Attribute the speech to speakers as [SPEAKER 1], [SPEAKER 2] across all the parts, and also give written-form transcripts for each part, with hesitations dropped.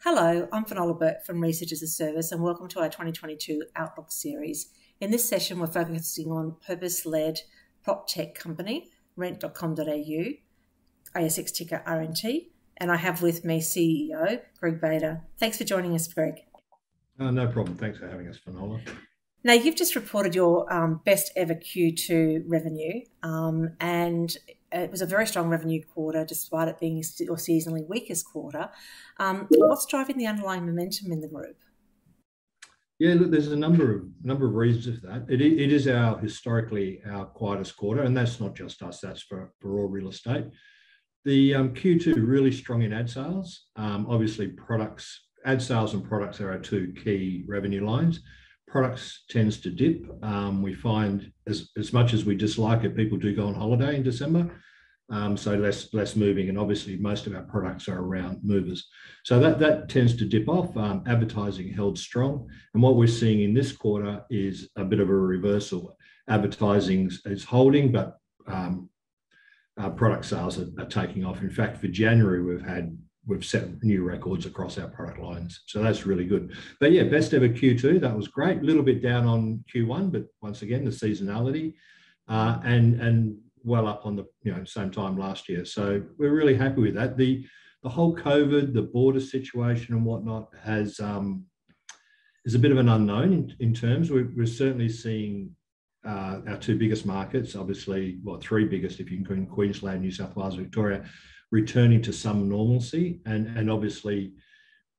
[SPEAKER 1] Hello, I'm Finola Burke from Research as a Service and welcome to our 2022 Outlook series. In this session, we're focusing on purpose-led prop tech company, rent.com.au, ASX ticker RNT, and I have with me CEO Greg Bader. Thanks for joining us, Greg.
[SPEAKER 2] No problem. Thanks for having us, Finola.
[SPEAKER 1] Now, you've just reported your best ever Q2 revenue, and it was a very strong revenue quarter despite it being your seasonally weakest quarter. What's driving the underlying momentum in the group?
[SPEAKER 2] Yeah, look, there's a number of reasons for that. It is historically our quietest quarter, and that's not just us, that's for all real estate. The Q2 really strong in ad sales. Obviously, ad sales and products are our two key revenue lines. Products tends to dip. We find as much as we dislike it, people do go on holiday in December, so less moving, and obviously most of our products are around movers. So that tends to dip off. Advertising held strong, and what we're seeing in this quarter is a bit of a reversal. Advertising is holding, but product sales are taking off. In fact, for January, we've set new records across our product lines. So that's really good. But yeah, best ever Q2, that was great. A little bit down on Q1, but once again, the seasonality and well up on the same time last year. So we're really happy with that. The whole COVID, the border situation and whatnot is a bit of an unknown in terms. We're certainly seeing our two biggest markets, obviously, well, three biggest if you include Queensland, New South Wales, Victoria, returning to some normalcy, and obviously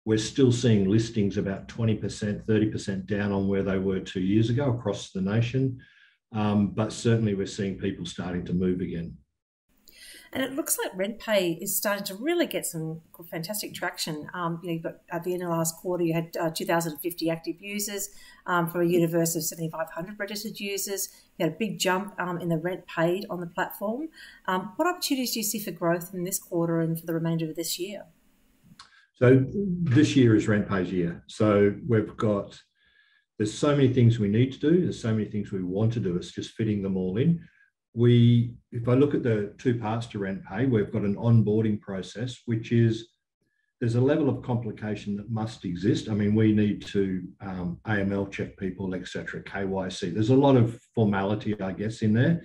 [SPEAKER 2] we're still seeing listings about 20%, 30% down on where they were 2 years ago across the nation, but certainly we're seeing people starting to move again.
[SPEAKER 1] And it looks like RentPay is starting to really get some fantastic traction. You've got, at the end of last quarter, you had 2,050 active users for a universe of 7,500 registered users. You had a big jump in the rent paid on the platform. What opportunities do you see for growth in this quarter and for the remainder of this year?
[SPEAKER 2] So this year is RentPay's year. So there's so many things we need to do. There's so many things we want to do. It's just fitting them all in. If I look at the two parts to RentPay, we've got an onboarding process, which is, there's a level of complication that must exist. I mean, we need to AML check people, etc., KYC. There's a lot of formality, I guess, in there,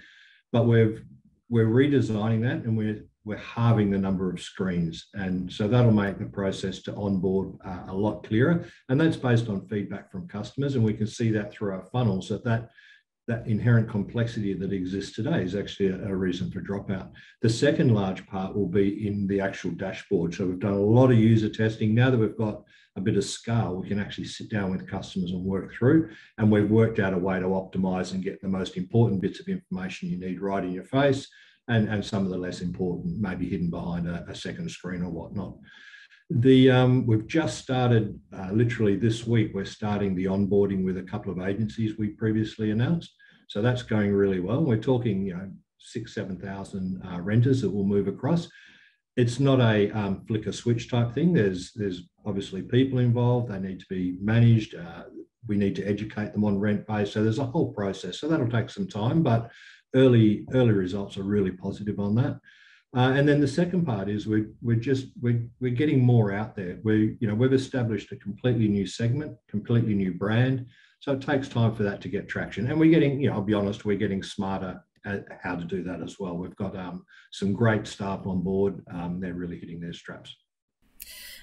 [SPEAKER 2] but we're redesigning that, and we're halving the number of screens, and so that'll make the process to onboard a lot clearer. And that's based on feedback from customers, and we can see that through our funnels that inherent complexity that exists today is actually a reason for dropout. The second large part will be in the actual dashboard. So we've done a lot of user testing. Now that we've got a bit of scale, we can actually sit down with customers and work through, and we've worked out a way to optimize and get the most important bits of information you need right in your face, and some of the less important maybe hidden behind a second screen or whatnot. We've just started, literally this week, we're starting the onboarding with a couple of agencies we previously announced. So that's going really well. We're talking, 6,000-7,000 renters that will move across. It's not a flick a switch type thing. There's obviously people involved. They need to be managed. We need to educate them on RentPay. So there's a whole process. So that'll take some time, but early results are really positive on that. And then the second part is we're getting more out there. We've established a completely new segment, completely new brand. So it takes time for that to get traction. And we're getting, I'll be honest, we're getting smarter at how to do that as well. We've got some great staff on board. They're really hitting their straps.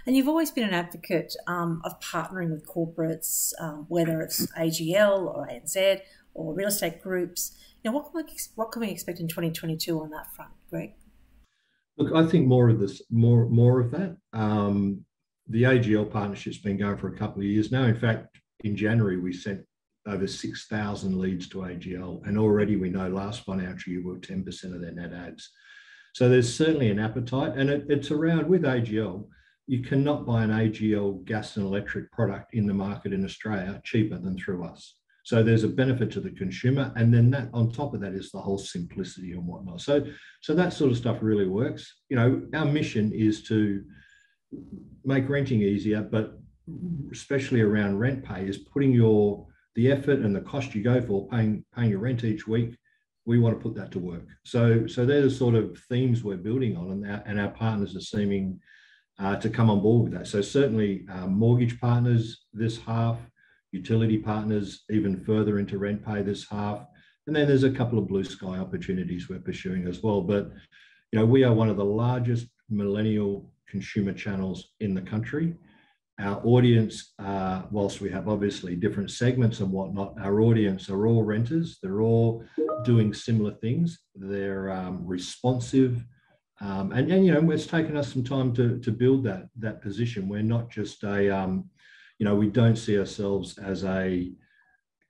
[SPEAKER 1] And you've always been an advocate of partnering with corporates, whether it's AGL or ANZ or real estate groups. What can we expect in 2022 on that front, Greg?
[SPEAKER 2] Look, I think more of that. The AGL partnership's been going for a couple of years now. In fact, in January, we sent over 6,000 leads to AGL, and already we know last financial year we were 10% of their net ads. So there's certainly an appetite, and it's around with AGL. You cannot buy an AGL gas and electric product in the market in Australia cheaper than through us. So there's a benefit to the consumer, and then that on top of that is the whole simplicity and whatnot. So that sort of stuff really works. Our mission is to make renting easier, but especially around RentPay is putting the effort and the cost you go for paying your rent each week. We want to put that to work. So they're the sort of themes we're building on, and our partners are seeming to come on board with that. So certainly mortgage partners this half, utility partners even further into RentPay this half. And then there's a couple of blue sky opportunities we're pursuing as well. But, we are one of the largest millennial consumer channels in the country. Our audience, whilst we have obviously different segments and whatnot, our audience are all renters. They're all doing similar things. They're responsive. And it's taken us some time to build that position. We're not just we don't see ourselves as a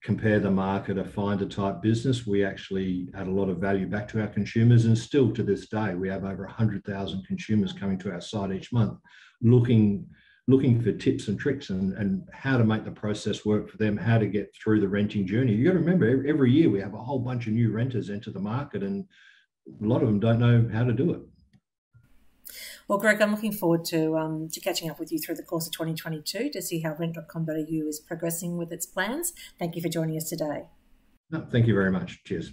[SPEAKER 2] compare the market, a finder type business. We actually add a lot of value back to our consumers, and still to this day, we have over 100,000 consumers coming to our site each month, looking for tips and tricks and how to make the process work for them, how to get through the renting journey. You got to remember, every year we have a whole bunch of new renters enter the market, and a lot of them don't know how to do it.
[SPEAKER 1] Well, Greg, I'm looking forward to catching up with you through the course of 2022 to see how rent.com.au is progressing with its plans. Thank you for joining us today.
[SPEAKER 2] No, thank you very much. Cheers.